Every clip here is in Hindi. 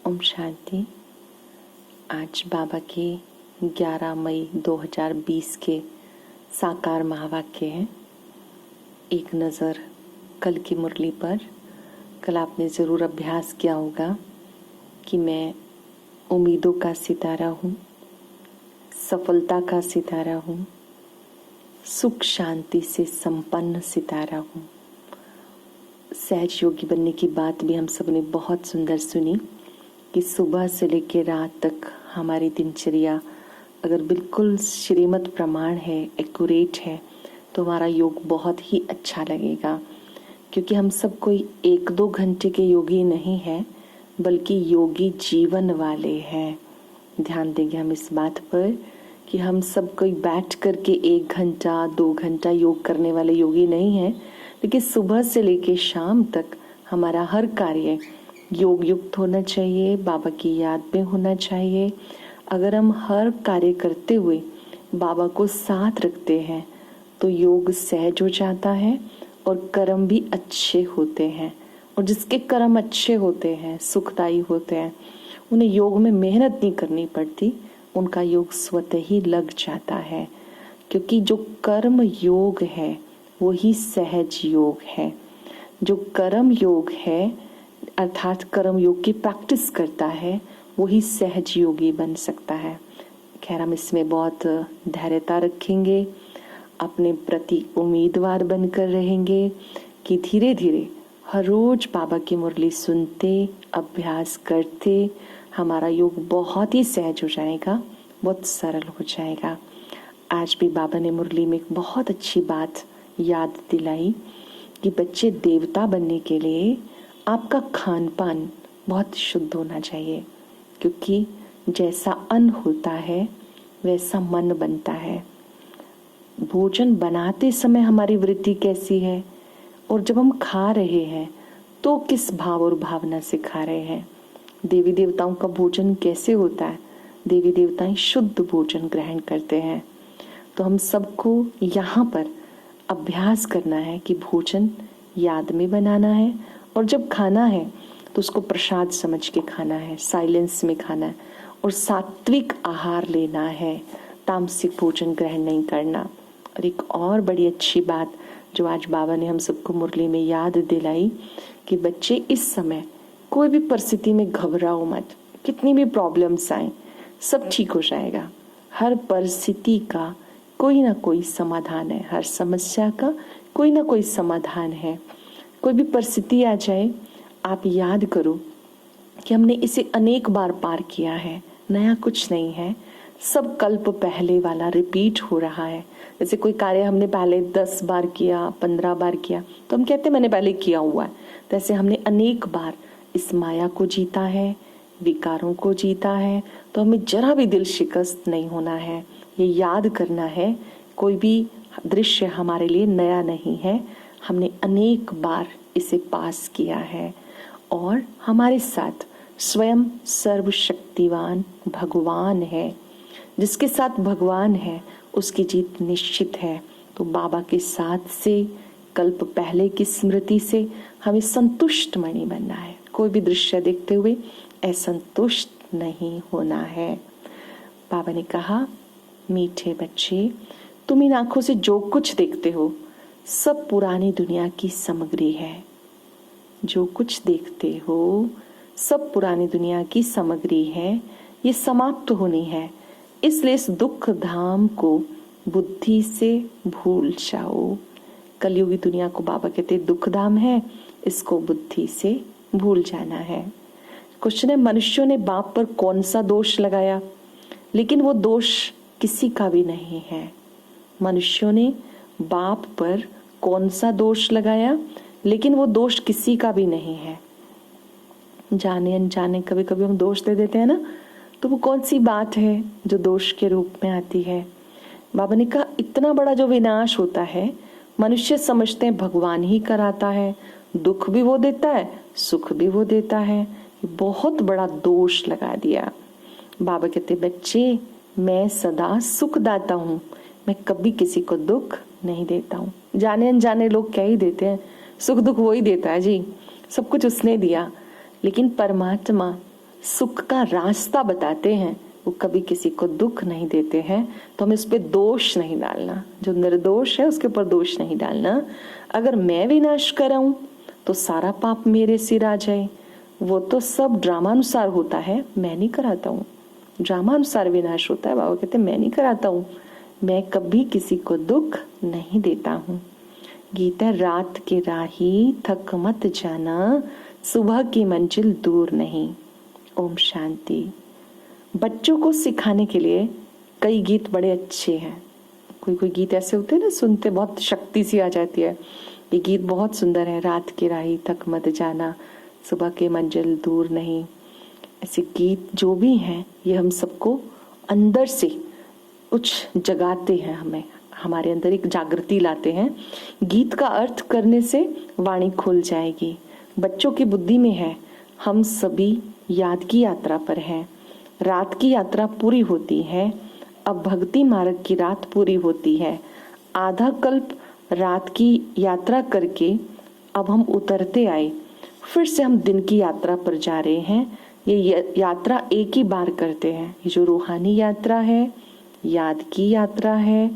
ओम शांति। आज बाबा के 11 मई 2020 के साकार महावाक्य हैं। एक नज़र कल की मुरली पर। कल आपने ज़रूर अभ्यास किया होगा कि मैं उम्मीदों का सितारा हूँ, सफलता का सितारा हूँ, सुख शांति से संपन्न सितारा हूँ। सहज योगी बनने की बात भी हम सब ने बहुत सुंदर सुनी कि सुबह से लेकर रात तक हमारी दिनचर्या अगर बिल्कुल श्रीमत प्रमाण है, एक्यूरेट है, तो हमारा योग बहुत ही अच्छा लगेगा। क्योंकि हम सब कोई 1-2 घंटे के योगी नहीं हैं, बल्कि योगी जीवन वाले हैं। ध्यान देंगे हम इस बात पर कि हम सब कोई बैठ करके 1 घंटा 2 घंटा योग करने वाले योगी नहीं हैं, लेकिन सुबह से लेकर शाम तक हमारा हर कार्य योग युक्त होना चाहिए, बाबा की याद में होना चाहिए। अगर हम हर कार्य करते हुए बाबा को साथ रखते हैं तो योग सहज हो जाता है और कर्म भी अच्छे होते हैं। और जिसके कर्म अच्छे होते हैं, सुखदायी होते हैं, उन्हें योग में मेहनत नहीं करनी पड़ती, उनका योग स्वतः ही लग जाता है। क्योंकि जो कर्म योग है वही सहज योग है। जो कर्म योग है अर्थात कर्म योग की प्रैक्टिस करता है वही सहज योगी बन सकता है। खैर, हम इसमें बहुत धैर्यता रखेंगे, अपने प्रति उम्मीदवार बनकर रहेंगे कि धीरे धीरे हर रोज बाबा की मुरली सुनते, अभ्यास करते हमारा योग बहुत ही सहज हो जाएगा, बहुत सरल हो जाएगा। आज भी बाबा ने मुरली में एक बहुत अच्छी बात याद दिलाई कि बच्चे देवता बनने के लिए आपका खान पान बहुत शुद्ध होना चाहिए। क्योंकि जैसा अन्न होता है वैसा मन बनता है। भोजन बनाते समय हमारी वृत्ति कैसी है और जब हम खा रहे हैं तो किस भाव और भावना से खा रहे हैं। देवी देवताओं का भोजन कैसे होता है? देवी देवताएं शुद्ध भोजन ग्रहण करते हैं। तो हम सबको यहाँ पर अभ्यास करना है कि भोजन याद में बनाना है और जब खाना है तो उसको प्रसाद समझ के खाना है, साइलेंस में खाना है और सात्विक आहार लेना है, तामसिक भोजन ग्रहण नहीं करना। और एक और बड़ी अच्छी बात जो आज बाबा ने हम सबको मुरली में याद दिलाई कि बच्चे इस समय कोई भी परिस्थिति में घबराओ मत। कितनी भी प्रॉब्लम्स आए सब ठीक हो जाएगा। हर परिस्थिति का कोई ना कोई समाधान है, हर समस्या का कोई ना कोई समाधान है। कोई भी परिस्थिति आ जाए, आप याद करो कि हमने इसे अनेक बार पार किया है, नया कुछ नहीं है। सब कल्प पहले वाला रिपीट हो रहा है। जैसे कोई कार्य हमने पहले 10 बार किया, 15 बार किया तो हम कहते हैं मैंने पहले किया हुआ है। तो ऐसे हमने अनेक बार इस माया को जीता है, विकारों को जीता है। तो हमें जरा भी दिल शिकस्त नहीं होना है। ये याद करना है कोई भी दृश्य हमारे लिए नया नहीं है, हमने अनेक बार इसे पास किया है। और हमारे साथ स्वयं सर्वशक्तिवान भगवान है। जिसके साथ भगवान है उसकी जीत निश्चित है। तो बाबा के साथ से, कल्प पहले की स्मृति से हमें संतुष्ट मणि बनना है। कोई भी दृश्य देखते हुए असंतुष्ट नहीं होना है। बाबा ने कहा, मीठे बच्चे, तुम इन आंखों से जो कुछ देखते हो सब पुरानी दुनिया की सामग्री है। जो कुछ देखते हो सब पुरानी दुनिया की सामग्री है, ये समाप्त होनी है। इसलिए इस दुख धाम को बुद्धि से भूल जाओ। कलयुगी दुनिया को बाबा कहते दुख धाम है, इसको बुद्धि से भूल जाना है। क्वेश्चन है, मनुष्यों ने बाप पर कौन सा दोष लगाया? लेकिन वो दोष किसी का भी नहीं है। मनुष्यों ने बाप पर कौन सा दोष लगाया, लेकिन वो दोष किसी का भी नहीं है। जाने अनजाने कभी कभी हम दोष दे देते हैं ना, तो वो कौन सी बात है जो दोष के रूप में आती है? बाबा ने कहा, इतना बड़ा जो विनाश होता है मनुष्य समझते हैं भगवान ही कराता है। दुख भी वो देता है, सुख भी वो देता है। बहुत बड़ा दोष लगा दिया। बाबा कहते, बच्चे, मैं सदा सुखदाता हूँ, मैं कभी किसी को दुख नहीं देता हूँ। जाने अनजाने लोग क्या ही देते हैं, सुख दुख वो ही देता है जी, सब कुछ उसने दिया। लेकिन परमात्मा सुख का रास्ता बताते हैं, वो कभी किसी को दुख नहीं देते हैं। तो हमें उस पर दोष नहीं डालना, जो निर्दोष है उसके ऊपर दोष नहीं डालना। अगर मैं विनाश कराऊं तो सारा पाप मेरे सिर आ जाए, वो तो सब ड्रामानुसार होता है, मैं नहीं कराता हूँ। ड्रामानुसार विनाश होता है, बाबा कहते मैं नहीं कराता हूँ, मैं कभी किसी को दुख नहीं देता हूँ। गीता, रात के राही थक मत जाना, सुबह की मंजिल दूर नहीं। ओम शांति। बच्चों को सिखाने के लिए कई गीत बड़े अच्छे हैं। कोई कोई गीत ऐसे होते हैं ना, सुनते बहुत शक्ति सी आ जाती है। ये गीत बहुत सुंदर है, रात की राही थक मत जाना, सुबह की मंजिल दूर नहीं। ऐसे गीत जो भी हैं ये हम सबको अंदर से कुछ जगाते हैं, हमें हमारे अंदर एक जागृति लाते हैं। गीत का अर्थ करने से वाणी खुल जाएगी। बच्चों की बुद्धि में है, हम सभी याद की यात्रा पर हैं। रात की यात्रा पूरी होती है, अब भक्ति मार्ग की रात पूरी होती है। आधा कल्प रात की यात्रा करके अब हम उतरते आए, फिर से हम दिन की यात्रा पर जा रहे हैं। ये यात्रा एक ही बार करते हैं। ये जो रूहानी यात्रा है, याद की यात्रा है,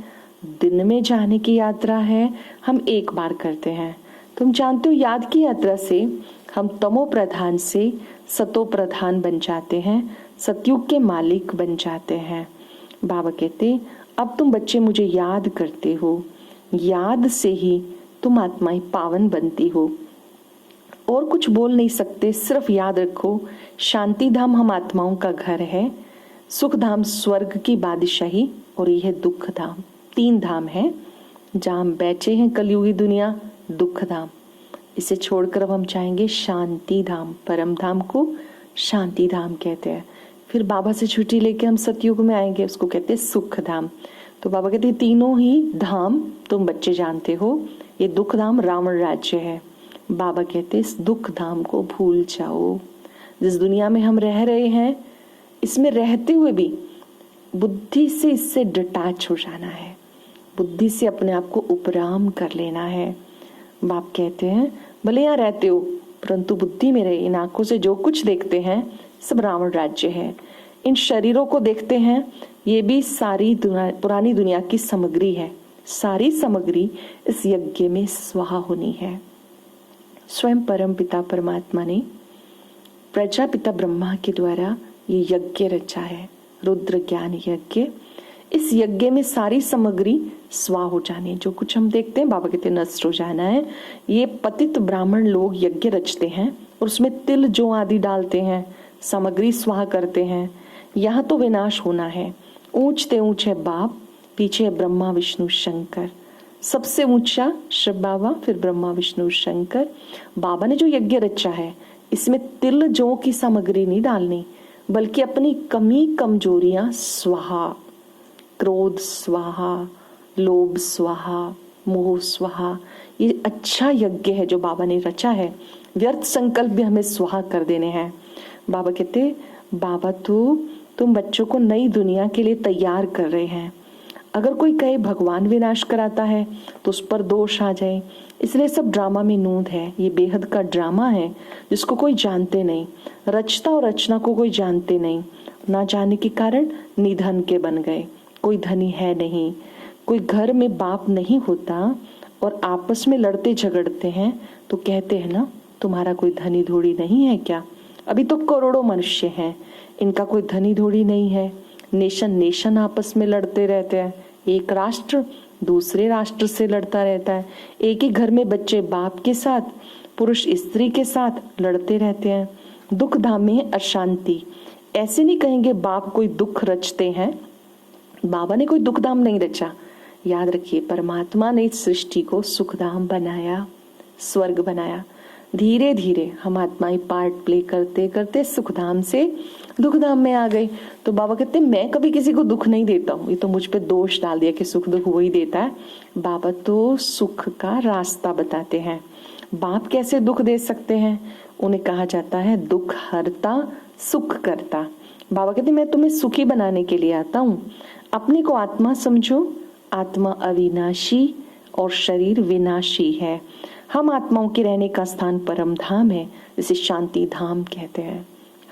दिन में जाने की यात्रा है, हम एक बार करते हैं। तुम जानते हो, याद की यात्रा से हम तमो प्रधान से सतो प्रधान बन जाते हैं, सतयुग के मालिक बन जाते हैं। बाबा कहते अब तुम बच्चे मुझे याद करते हो, याद से ही तुम आत्माएं पावन बनती हो। और कुछ बोल नहीं सकते, सिर्फ याद रखो, शांति धाम हम आत्माओं का घर है, सुख धाम स्वर्ग की बादशाही, और यह है दुख धाम। 3 धाम है जहाँ हम बैठे हैं कलयुगी दुनिया, दुख धाम। इसे छोड़कर अब हम चाहेंगे शांति धाम। परम धाम को शांति धाम कहते हैं। फिर बाबा से छुट्टी लेके हम सतयुग में आएंगे, उसको कहते हैं सुख धाम। तो बाबा कहते हैं तीनों ही धाम तुम बच्चे जानते हो। ये दुख धाम रावण राज्य है। बाबा कहते इस दुख धाम को भूल जाओ। जिस दुनिया में हम रह रहे हैं, इसमें रहते हुए भी बुद्धि से इससे डिटैच हो जाना है, बुद्धि से अपने आप को उपराम कर लेना है। बाप कहते हैं भले यहाँ रहते हो, परंतु बुद्धि में रहे। इन आंखों से जो कुछ देखते हैं सब रावण राज्य है। इन शरीरों को देखते हैं, ये भी सारी पुरानी दुनिया की सामग्री है। सारी सामग्री इस यज्ञ में स्वाहा होनी है। स्वयं परम पिता परमात्मा ने प्रजापिता ब्रह्मा के द्वारा ये यज्ञ रचा है, रुद्र ज्ञान यज्ञ। इस यज्ञ में सारी सामग्री स्वा हो जानी, जो कुछ हम देखते हैं बाबा कहते नष्ट हो जाना है। ये पतित ब्राह्मण लोग यज्ञ रचते हैं और उसमें तिल जो आदि डालते हैं, सामग्री स्वाहा करते हैं। यहाँ तो विनाश होना है। ऊंचते ऊंच है बाप, पीछे है ब्रह्मा विष्णु शंकर। सबसे ऊंचा शिव बाबा, फिर ब्रह्मा विष्णु शंकर। बाबा ने जो यज्ञ रचा है, इसमें तिल जौ की सामग्री नहीं डालनी, बल्कि अपनी कमी कमजोरियां स्वाहा, क्रोध स्वाहा, लोभ स्वाहा, मोह स्वाहा। ये अच्छा यज्ञ है जो बाबा ने रचा है। व्यर्थ संकल्प भी हमें स्वाहा कर देने हैं। बाबा कहते बाबा तो तुम बच्चों को नई दुनिया के लिए तैयार कर रहे हैं। अगर कोई कहे भगवान विनाश कराता है तो उस पर दोष आ जाए, इसलिए सब ड्रामा में नूंद है। ये बेहद का ड्रामा है जिसको कोई जानते नहीं, रचता और रचना को कोई जानते नहीं। ना जाने के कारण निधन के बन गए। कोई धनी है नहीं, कोई घर में बाप नहीं होता और आपस में लड़ते झगड़ते हैं तो कहते हैं ना तुम्हारा कोई धनी धोड़ी नहीं है क्या। अभी तो करोड़ों मनुष्य हैं, इनका कोई धनी धोड़ी नहीं है। नेशन आपस में लड़ते रहते हैं, एक राष्ट्र दूसरे राष्ट्र से लड़ता रहता है। एक ही घर में बच्चे बाप के साथ, पुरुष स्त्री के साथ लड़ते रहते हैं। दुख धाम में है अशांति। ऐसे नहीं कहेंगे बाप कोई दुख रचते हैं, बाबा ने कोई दुख धाम नहीं रचा। याद रखिए, परमात्मा ने इस सृष्टि को सुखधाम बनाया, स्वर्ग बनाया। धीरे धीरे हम आत्माएं पार्ट प्ले करते करते सुखधाम से दुखधाम में आ गए। तो बाबा कहते मैं कभी किसी को दुख नहीं देता हूँ। ये तो मुझ पे दोष डाल दिया कि सुख दुख वही देता है। बाबा तो सुख का रास्ता बताते हैं। बाप कैसे दुख दे सकते हैं? उन्हें कहा जाता है दुख हरता सुख करता। बाबा कहते मैं तुम्हें सुखी बनाने के लिए आता हूँ। अपने को आत्मा समझो, आत्मा अविनाशी और शरीर विनाशी है। हम आत्माओं के रहने का स्थान परम धाम है, जिसे शांति धाम कहते हैं।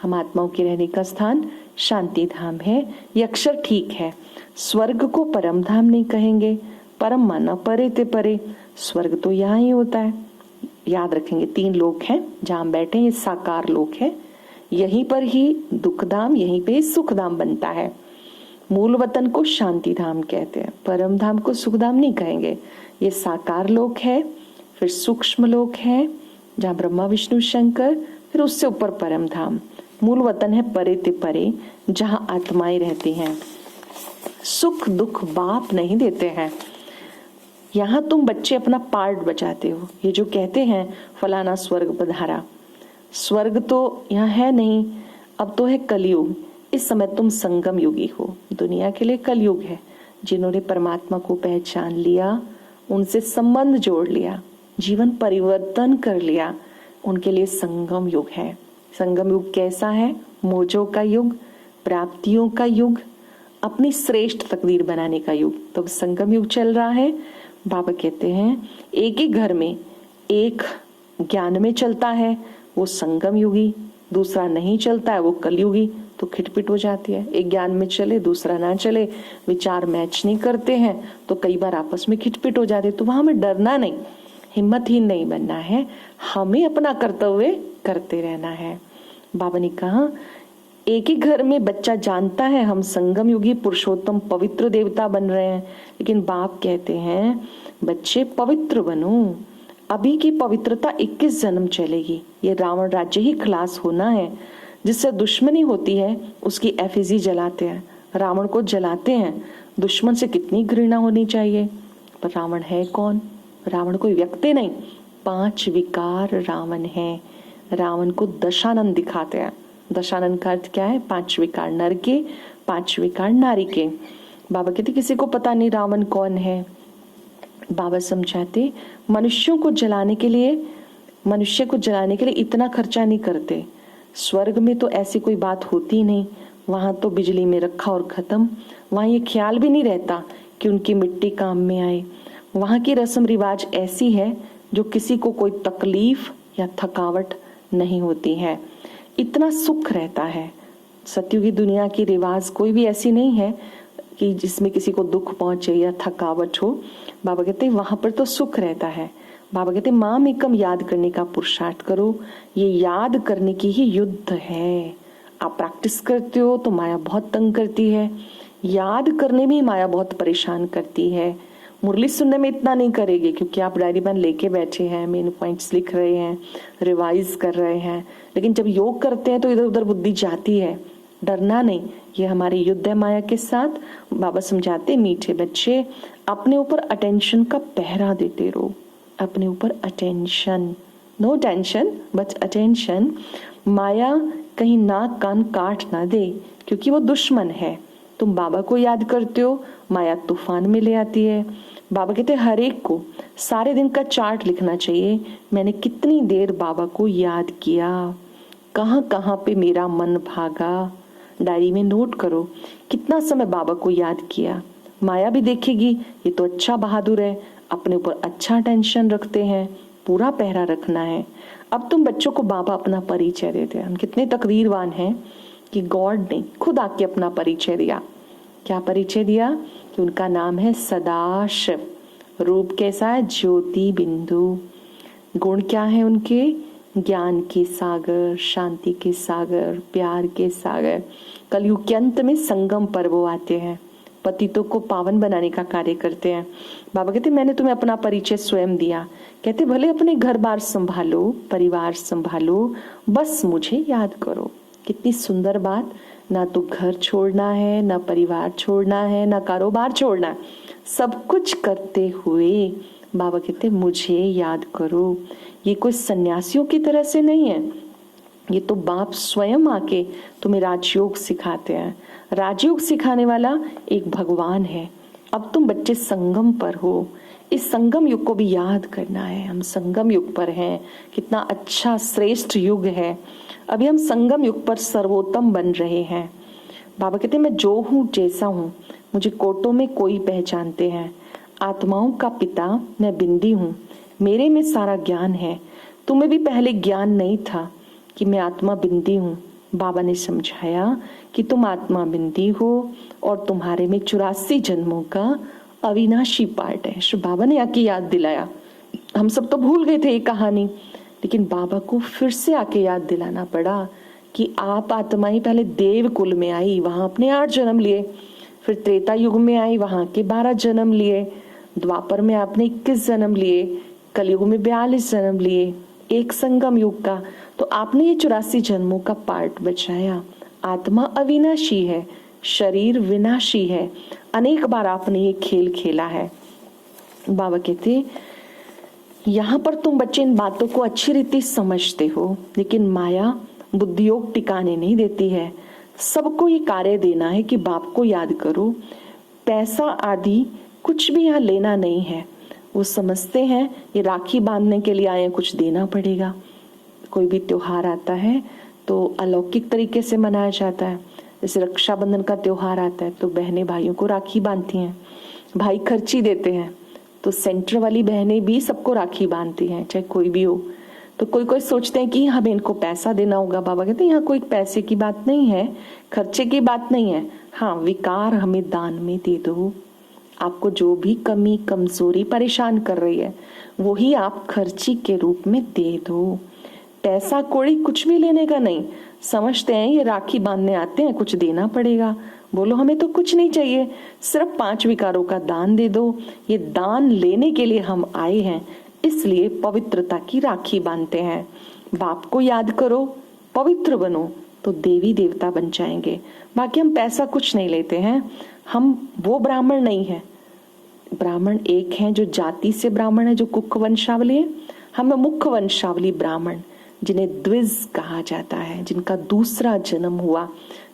हम आत्माओं के रहने का स्थान शांति धाम है। ये अक्षर ठीक है। स्वर्ग को परम धाम नहीं कहेंगे, परम माना परे ते परे, स्वर्ग तो यहाँ ही होता है। याद रखेंगे 3 लोक हैं जहाँ हम बैठे, ये साकार लोक है। यहीं पर ही दुख धाम, यहीं पे सुख धाम बनता है। मूल वतन को शांति धाम कहते हैं, परम धाम को सुख धाम नहीं कहेंगे। ये साकार लोक है, फिर सूक्ष्म लोक है जहाँ ब्रह्मा विष्णु शंकर, फिर उससे ऊपर परम धाम। मूल वतन है परे ते परे, जहाँ आत्माएं रहती हैं। सुख दुख बाप नहीं देते हैं। यहाँ तुम बच्चे अपना पार्ट बजाते हो। ये जो कहते हैं फलाना स्वर्ग पधारा, स्वर्ग तो यहाँ है नहीं, अब तो है कलयुग। इस समय तुम संगम युगी हो। दुनिया के लिए कलयुग है। जिन्होंने परमात्मा को पहचान लिया, उनसे संबंध जोड़ लिया, जीवन परिवर्तन कर लिया, उनके लिए संगम युग है। संगम युग कैसा है? मोजों का युग, प्राप्तियों का युग, अपनी श्रेष्ठ तकदीर बनाने का युग। तो संगम युग चल रहा है। बाबा कहते हैं एक ही घर में एक ज्ञान में चलता है वो संगम युगी, दूसरा नहीं चलता है वो कलयुगी, तो खिटपिट हो जाती है। एक ज्ञान में चले दूसरा ना चले, विचार मैच नहीं करते हैं तो कई बार आपस में खिटपिट हो जाते। तो वहां हमें डरना नहीं, हिम्मतहीन नहीं बनना है, हमें अपना कर्तव्य करते रहना है। बाबा ने कहा एक ही घर में बच्चा जानता है हम संगम युगी पुरुषोत्तम पवित्र देवता बन रहे हैं, लेकिन बाप कहते हैं बच्चे पवित्र बनो। अभी की पवित्रता 21 जन्म चलेगी। ये रावण राज्य ही खलास होना है। जिससे दुश्मनी होती है उसकी एफिजी जलाते हैं, रावण को जलाते हैं। दुश्मन से कितनी घृणा होनी चाहिए। पर रावण है कौन? रावण कोई व्यक्ति नहीं, 5 विकार रावण है। रावण को दशानंद दिखाते हैं। दशानंद का अर्थ क्या है? 5 विकार नर के, 5 विकार नारी के। बाबा कहते किसी को पता नहीं रावण कौन है। बाबा समझाते मनुष्य को जलाने के लिए इतना खर्चा नहीं करते। स्वर्ग में तो ऐसी कोई बात होती नहीं, वहां तो बिजली में रखा और खत्म। वहां ये ख्याल भी नहीं रहता कि उनकी मिट्टी काम में आए। वहां की रस्म रिवाज ऐसी है जो किसी को कोई तकलीफ या थकावट नहीं होती है। इतना सुख रहता है। सतयुगी दुनिया की रिवाज कोई भी ऐसी नहीं है कि जिसमें किसी को दुख पहुंचे या थकावट हो। बाबा कहते वहां पर तो सुख रहता है। बाबा कहते माम एकम याद करने का पुरुषार्थ करो। ये याद करने की ही युद्ध है। आप प्रैक्टिस करते हो तो माया बहुत तंग करती है, याद करने में माया बहुत परेशान करती है। मुरली सुनने में इतना नहीं करेगी क्योंकि आप डायरी पेन लेके बैठे हैं, मेन पॉइंट्स लिख रहे हैं, रिवाइज कर रहे हैं। लेकिन जब योग करते हैं तो इधर उधर बुद्धि जाती है। डरना नहीं, ये हमारी युद्ध है माया के साथ। बाबा समझाते मीठे बच्चे अपने ऊपर अटेंशन का पहरा देते रहो। अपने ऊपर attention, no tension but attention. माया कहीं नाक कान काट ना दे क्योंकि वो दुश्मन है। तुम बाबा को याद करते हो, माया तूफान में ले आती है। बाबा कहते हर एक को सारे दिन का चार्ट लिखना चाहिए। मैंने कितनी देर बाबा को याद किया, कहाँ कहाँ पे मेरा मन भागा। डायरी में नोट करो कितना समय बाबा को याद किया। माया भी देखेगी ये तो अच्छा बहादुर है, अपने ऊपर अच्छा टेंशन रखते हैं, पूरा पहरा रखना है। अब तुम बच्चों को बाबा अपना परिचय देते हैं। हम कितने तकदीरवान हैं कि गॉड ने खुद आके अपना परिचय दिया। क्या परिचय दिया? कि उनका नाम है सदाशिव। रूप कैसा है? ज्योति बिंदु। गुण क्या है उनके? ज्ञान के सागर, शांति के सागर, प्यार के सागर। कलयुग के अंत में संगम पर वो आते हैं, पतितों को पावन बनाने का कार्य करते हैं। बाबा कहते मैंने तुम्हें अपना परिचय स्वयं दिया। कहते भले अपने घर बार संभालो, परिवार संभालो, बस मुझे याद करो। कितनी सुंदर बात। ना तो घर छोड़ना है, ना परिवार छोड़ना है, ना कारोबार छोड़ना है। सब कुछ करते हुए बाबा कहते मुझे याद करो। ये कोई सन्यासियों की तरह से नहीं है, ये तो बाप स्वयं आके तुम्हें राजयोग सिखाते हैं। राजयोग सिखाने वाला एक भगवान है। अब तुम बच्चे संगम पर हो, इस संगम युग को भी याद करना है। हम संगम युग पर हैं, कितना अच्छा श्रेष्ठ युग है। अभी हम संगम युग पर सर्वोत्तम बन रहे हैं। बाबा कहते मैं जो हूँ जैसा हूँ, मुझे कोटों में कोई पहचानते हैं। आत्माओं का पिता मैं बिंदी हूँ, मेरे में सारा ज्ञान है। तुम्हें भी पहले ज्ञान नहीं था कि मैं आत्मा बिंदी हूँ, बाबा ने समझाया कि तुम आत्मा बिंदी हो और तुम्हारे में 84 जन्मों का अविनाशी पार्ट है। श्री बाबा ने आके याद दिलाया। हम सब तो भूल गए थे ये कहानी, लेकिन बाबा को फिर से आके याद दिलाना पड़ा कि आप आत्माएं पहले देव कुल में आई, वहां अपने 8 जन्म लिए, फिर त्रेता युग में आई, वहां के 12 जन्म लिए, द्वापर में आपने 21 जन्म लिए, कलयुग में 42 जन्म लिए, एक संगम युग का। तो आपने ये 84 जन्मों का पार्ट बचाया। आत्मा अविनाशी है, शरीर विनाशी है। अनेक बार आपने ये खेल खेला है। बाबा कहते यहाँ पर तुम बच्चे इन बातों को अच्छी रीति समझते हो, लेकिन माया बुद्धियोग टिकाने नहीं देती है। सबको ये कार्य देना है कि बाप को याद करो, पैसा आदि कुछ भी यहाँ लेना नहीं है। वो समझते हैं ये राखी बांधने के लिए आए, कुछ देना पड़ेगा। कोई भी त्योहार आता है तो अलौकिक तरीके से मनाया जाता है। जैसे रक्षाबंधन का त्योहार आता है तो बहनें भाइयों को राखी बांधती हैं, भाई खर्ची देते हैं, तो सेंटर वाली बहनें भी सबको राखी बांधती हैं, चाहे कोई भी हो। तो कोई सोचते हैं कि हमें इनको पैसा देना होगा। बाबा कहते हैं यहाँ कोई पैसे की बात नहीं है, खर्चे की बात नहीं है। हाँ, विकार हमें दान में दे दो। आपको जो भी कमी कमजोरी परेशान कर रही है वही आप खर्ची के रूप में दे दो। पैसा कौड़ी कुछ भी लेने का नहीं। समझते हैं ये राखी बांधने आते हैं, कुछ देना पड़ेगा। बोलो हमें तो कुछ नहीं चाहिए, सिर्फ 5 विकारों का दान दे दो। ये दान लेने के लिए हम आए हैं, इसलिए पवित्रता की राखी बांधते हैं। बाप को याद करो, पवित्र बनो, तो देवी देवता बन जाएंगे। बाकी हम पैसा कुछ नहीं लेते हैं। हम वो ब्राह्मण नहीं है। ब्राह्मण एक हैं जो जाति से ब्राह्मण है, जो कुक वंशावली है। हम मुख्य वंशावली ब्राह्मण, जिन्हें द्विज कहा जाता है, जिनका दूसरा जन्म हुआ,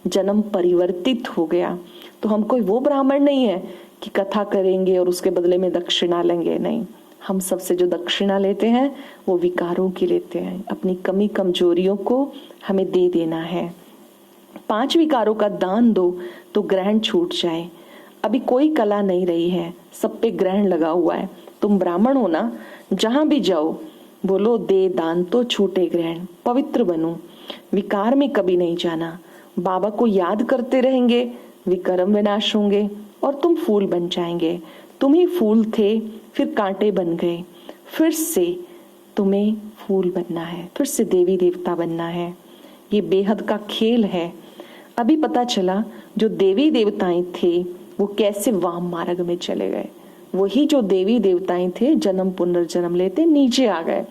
जन्म परिवर्तित हो गया। तो हम कोई वो ब्राह्मण नहीं है कि कथा करेंगे और उसके बदले में दक्षिणा लेंगे। नहीं, हम सबसे जो दक्षिणा लेते हैं वो विकारों की लेते हैं। अपनी कमी कमजोरियों को हमें दे देना है। 5 विकारों का दान दो तो ग्रहण छूट जाए। अभी कोई कला नहीं रही है, सब पे ग्रहण लगा हुआ है। तुम ब्राह्मण हो ना, जहां भी जाओ बोलो दे दान तो छूटे ग्रहण। पवित्र बनो, विकार में कभी नहीं जाना। बाबा को याद करते रहेंगे, विकर्म विनाश होंगे और तुम फूल बन जाएंगे। तुम ही फूल थे, फिर कांटे बन गए। फिर से तुम्हें फूल बनना है, फिर से देवी देवता बनना है। ये बेहद का खेल है। अभी पता चला जो देवी देवताएं थे वो कैसे वाम मार्ग में चले गए। वही जो देवी देवताएं थे जन्म पुनर्जन्म लेते नीचे आ गए।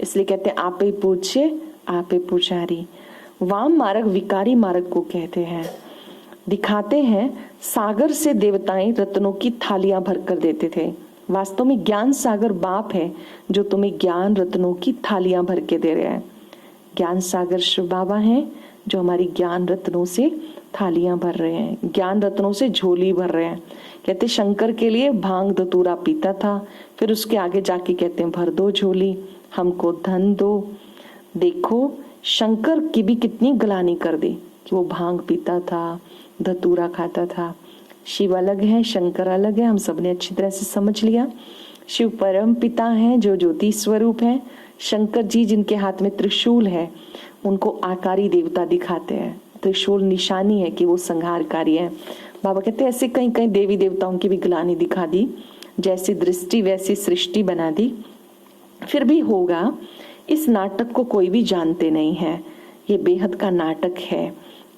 इसलिए कहते हैं आपे पूछे आपे पुजारी। वाम मार्ग विकारी मार्ग को कहते हैं। दिखाते हैं सागर से देवताएं रत्नों की थालियां भर कर देते थे। वास्तव में ज्ञान सागर बाप है जो तुम्हें ज्ञान रत्नों की थालियां भर के दे रहे हैं। ज्ञान सागर शिव बाबा हैं जो हमारी ज्ञान रत्नों से थालियां भर रहे हैं, ज्ञान रत्नों से झोली भर रहे हैं। कहते शंकर के लिए भांग धतूरा पीता था, फिर उसके आगे जाके कहते हैं भर दो झोली, हमको धन दो। देखो शंकर की भी कितनी गलानी कर दी कि वो भांग पीता था, धतूरा खाता था। शिव अलग है, शंकर अलग है, हम सबने अच्छी तरह से समझ लिया। शिव परम पिता हैं जो ज्योति स्वरूप हैं। शंकर जी जिनके हाथ में त्रिशूल है उनको आकारी देवता दिखाते हैं। त्रिशूल निशानी है कि वो संहारकारी है। बाबा कहते हैं ऐसे कहीं कहीं देवी देवताओं की भी ग्लानी दिखा दी, जैसी दृष्टि वैसी सृष्टि बना दी। फिर भी होगा, इस नाटक को कोई भी जानते नहीं है। ये बेहद का नाटक है।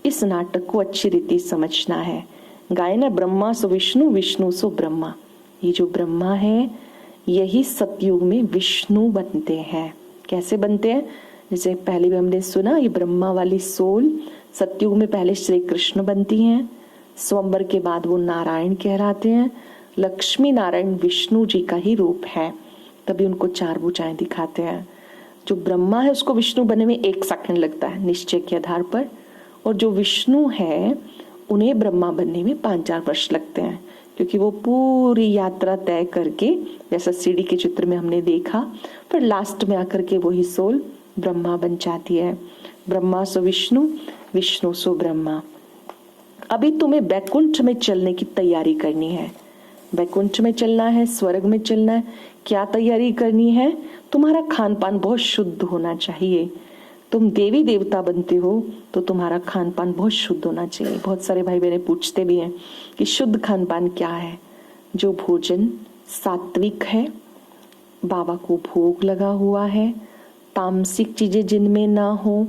इस नाटक को अच्छी रीति समझना है। गाय ना ब्रह्मा सो विष्णु, विष्णु सो ब्रह्मा। ये जो ब्रह्मा है यही सतयुग में विष्णु बनते हैं। कैसे बनते हैं? जैसे पहले भी हमने सुना, ये ब्रह्मा वाली सोल सतयुग में पहले श्री कृष्ण बनती हैं, स्वयंवर के बाद वो नारायण कहलाते हैं। लक्ष्मी नारायण विष्णु जी का ही रूप है, तभी उनको 4 भुजाएं दिखाते हैं। जो ब्रह्मा है उसको विष्णु बनने में 1 सेकंड लगता है निश्चय के आधार पर, और जो विष्णु है उन्हें ब्रह्मा बनने में 5-4 वर्ष लगते हैं, क्योंकि वो पूरी यात्रा तय करके, जैसा सीढ़ी के चित्र में हमने देखा, फिर लास्ट में आकर के वही सोल ब्रह्मा बन जाती है। ब्रह्मा सो विष्णु, विष्णु सो ब्रह्मा। अभी तुम्हें वैकुंठ में चलने की तैयारी करनी है। वैकुंठ में चलना है, स्वर्ग में चलना है। क्या तैयारी करनी है? तुम्हारा खान पान बहुत शुद्ध होना चाहिए। तुम देवी देवता बनते हो तो तुम्हारा खान पान बहुत शुद्ध होना चाहिए। बहुत सारे भाई बहन पूछते भी हैं कि शुद्ध खान पान क्या है। जो भोजन सात्विक है, बाबा को भोग लगा हुआ है, तामसिक चीजें जिनमें ना हो,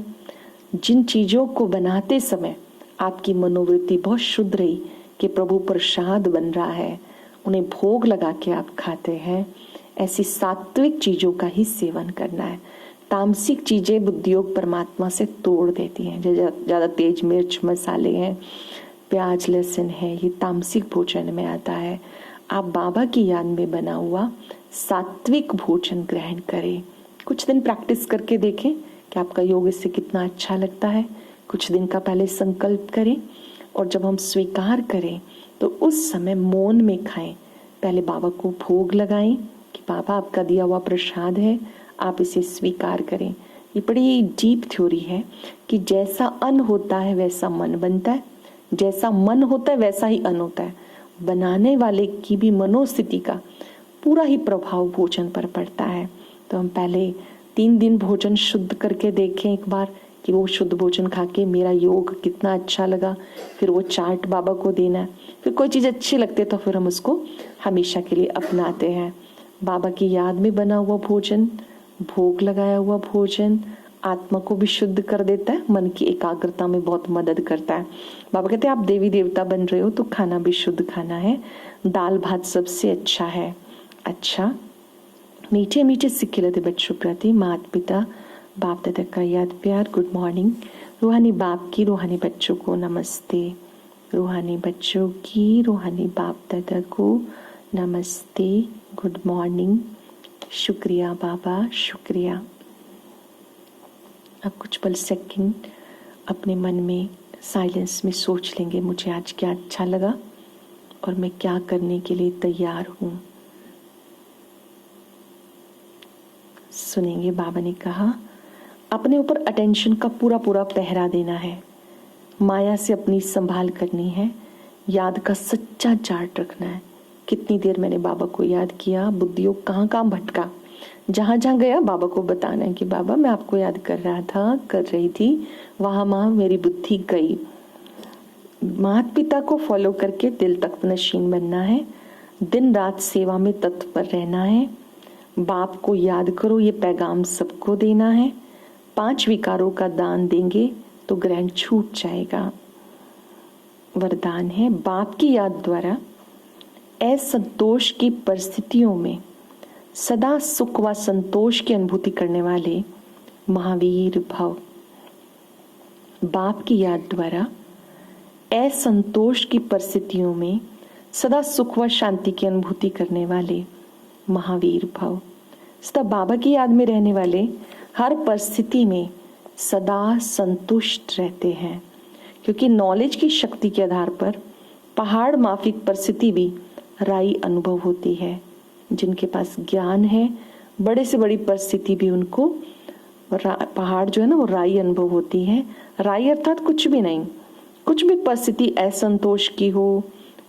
जिन चीजों को बनाते समय आपकी मनोवृत्ति बहुत शुद्ध रही कि प्रभु प्रसाद बन रहा है, उन्हें भोग लगा के आप खाते हैं, ऐसी सात्विक चीजों का ही सेवन करना है। तामसिक चीजें बुद्धियोग परमात्मा से तोड़ देती हैं। ज्यादा तेज मिर्च मसाले हैं, प्याज लहसुन है, ये तामसिक भोजन में आता है। आप बाबा की याद में बना हुआ सात्विक भोजन ग्रहण करें। कुछ दिन प्रैक्टिस करके देखें कि आपका योग इससे कितना अच्छा लगता है। कुछ दिन का पहले संकल्प करें और जब हम स्वीकार करें तो उस समय मौन में खाएं। पहले बाबा को भोग लगाएं कि बाबा आपका दिया हुआ प्रसाद है, आप इसे स्वीकार करें। ये बड़ी डीप थ्योरी है कि जैसा अन्न होता है वैसा मन बनता है, जैसा मन होता है वैसा ही अन्न होता है। बनाने वाले की भी मनोस्थिति का पूरा ही प्रभाव भोजन पर पड़ता है। तो हम पहले 3 दिन भोजन शुद्ध करके देखें एक बार कि वो शुद्ध भोजन खा के मेरा योग कितना अच्छा लगा। फिर वो चार्ट बाबा को देना है। फिर कोई चीज़ अच्छी लगती है तो फिर हम उसको हमेशा के लिए अपनाते हैं। बाबा की याद में बना हुआ भोजन, भोग लगाया हुआ भोजन आत्मा को भी शुद्ध कर देता है, मन की एकाग्रता में बहुत मदद करता है। बाबा कहते हैं आप देवी देवता बन रहे हो तो खाना भी शुद्ध खाना है। दाल भात सबसे अच्छा है। अच्छा, मीठे मीठे सिक्के लेते बच्चों प्रति माता पिता बाप दादा का याद प्यार। Good morning. रूहानी बाप की रूहानी बच्चों को नमस्ते। रूहानी बच्चों की रूहानी बाप दादा को नमस्ते। Good morning. शुक्रिया बाबा, शुक्रिया। अब कुछ पल सेकंड अपने मन में साइलेंस में सोच लेंगे मुझे आज क्या अच्छा लगा और मैं क्या करने के लिए तैयार हूँ। सुनेंगे बाबा ने कहा अपने ऊपर अटेंशन का पूरा पूरा पहरा देना है, माया से अपनी संभाल करनी है, याद का सच्चा चार्ट रखना है। कितनी देर मैंने बाबा को याद किया, बुद्धियोग कहाँ कहाँ भटका, जहाँ जहाँ गया बाबा को बताना है कि बाबा मैं आपको याद कर रहा था, कर रही थी, वहाँ मेरी बुद्धि गई। माता पिता को फॉलो करके दिल तक नशीन बनना है, दिन रात सेवा में तत्पर रहना है। बाप को याद करो, ये पैगाम सबको देना है। 5 विकारों का दान देंगे तो ग्रहण छूट जाएगा। वरदान है बाप की याद द्वारा असंतोष की परिस्थितियों में सदा सुख व संतोष की अनुभूति करने वाले महावीर भव। बाप की याद द्वारा असंतोष की परिस्थितियों में सदा सुख व शांति की अनुभूति करने वाले महावीर भव। सदा बाबा की याद में रहने वाले हर परिस्थिति में सदा संतुष्ट रहते हैं, क्योंकि नॉलेज की शक्ति के आधार पर पहाड़ माफिक परिस्थिति भी राई अनुभव होती है। जिनके पास ज्ञान है बड़े से बड़ी परिस्थिति भी उनको पहाड़ जो है ना वो राई अनुभव होती है। राई अर्थात कुछ भी नहीं, कुछ भी परिस्थिति असंतोष की हो,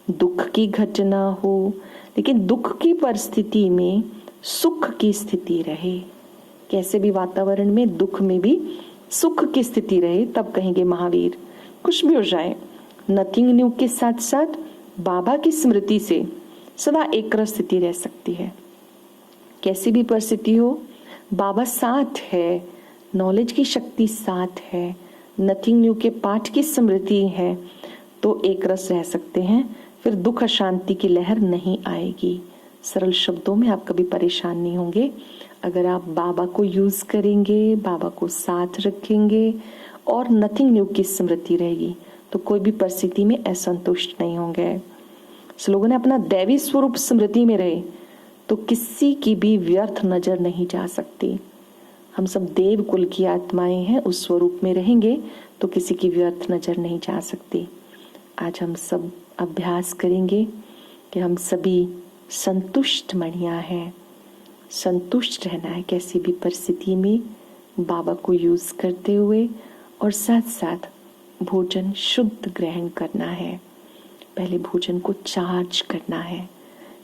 दुख की घटना हो, लेकिन दुख की परिस्थिति में सुख की स्थिति रहे। कैसे भी वातावरण में दुख में भी सुख की स्थिति रहे, तब कहेंगे महावीर। कुछ भी हो जाए, नथिंग न्यू के साथ साथ बाबा की स्मृति से सदा एक स्थिति रह सकती है। कैसी भी परिस्थिति हो, बाबा साथ है, नॉलेज की शक्ति साथ है, नथिंग न्यू के पाठ की स्मृति है, तो एक रस रह सकते हैं। फिर दुख अशांति की लहर नहीं आएगी। सरल शब्दों में आप कभी परेशान नहीं होंगे अगर आप बाबा को यूज करेंगे, बाबा को साथ रखेंगे और नथिंग न्यू की स्मृति रहेगी, तो कोई भी परिस्थिति में असंतुष्ट नहीं होंगे। लोगों ने अपना दैवी स्वरूप स्मृति में रहे तो किसी की भी व्यर्थ नजर नहीं जा सकती। हम सब देव कुल की आत्माएं हैं, उस स्वरूप में रहेंगे तो किसी की व्यर्थ नजर नहीं जा सकती। आज हम सब अभ्यास करेंगे कि हम सभी संतुष्ट मणिया हैं। संतुष्ट रहना है कैसी भी परिस्थिति में, बाबा को यूज करते हुए, और साथ साथ भोजन शुद्ध ग्रहण करना है। पहले भोजन को चार्ज करना है।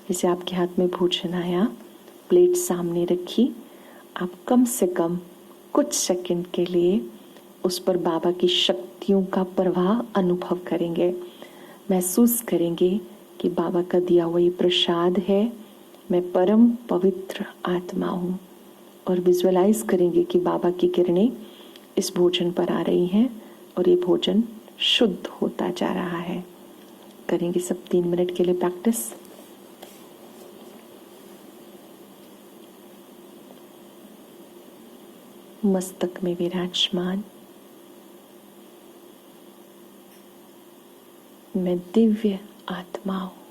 जैसे आपके हाथ में भोजन आया, प्लेट सामने रखी, आप कम से कम कुछ सेकंड के लिए उस पर बाबा की शक्तियों का प्रवाह अनुभव करेंगे। महसूस करेंगे कि बाबा का दिया हुआ ये प्रसाद है, मैं परम पवित्र आत्मा हूँ। और विजुअलाइज करेंगे कि बाबा की किरणें इस भोजन पर आ रही हैं और ये भोजन शुद्ध होता जा रहा है। करेंगे सब 3 मिनट के लिए प्रैक्टिस। मस्तक में विराजमान मैं दिव्य आत्मा हूं।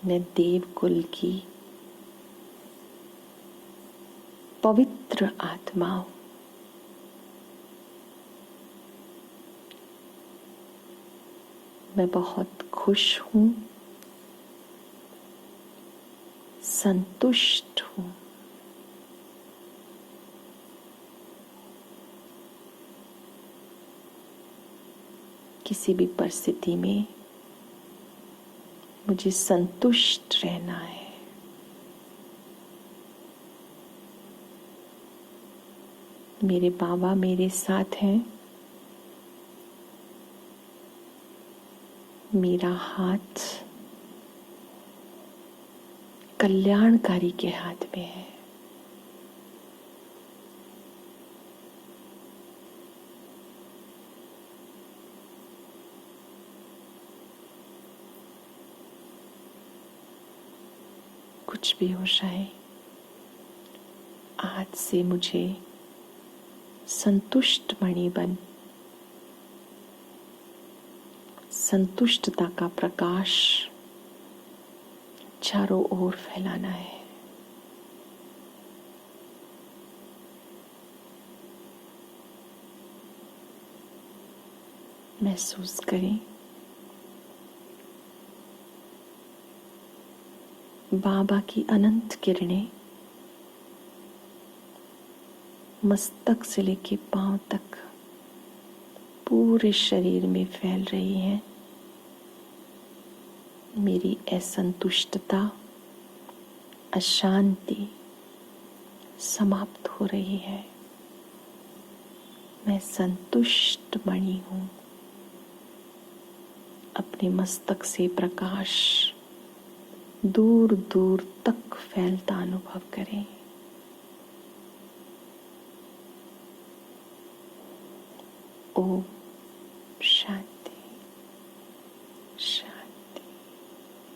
मैं देवकुल की पवित्र आत्मा हूं। मैं बहुत खुश हूं, संतुष्ट हूं। किसी भी परिस्थिति में मुझे संतुष्ट रहना है। मेरे बाबा मेरे साथ हैं। मेरा हाथ कल्याणकारी के हाथ में है। कुछ भी हो जाए, आज से मुझे संतुष्ट मणि बन संतुष्टता का प्रकाश चारों ओर फैलाना है। महसूस करें बाबा की अनंत किरणें मस्तक से लेके पांव तक पूरे शरीर में फैल रही हैं। मेरी असंतुष्टता, अशांति समाप्त हो रही है। मैं संतुष्ट मणि हूं। अपने मस्तक से प्रकाश दूर दूर तक फैलता अनुभव करें। ओम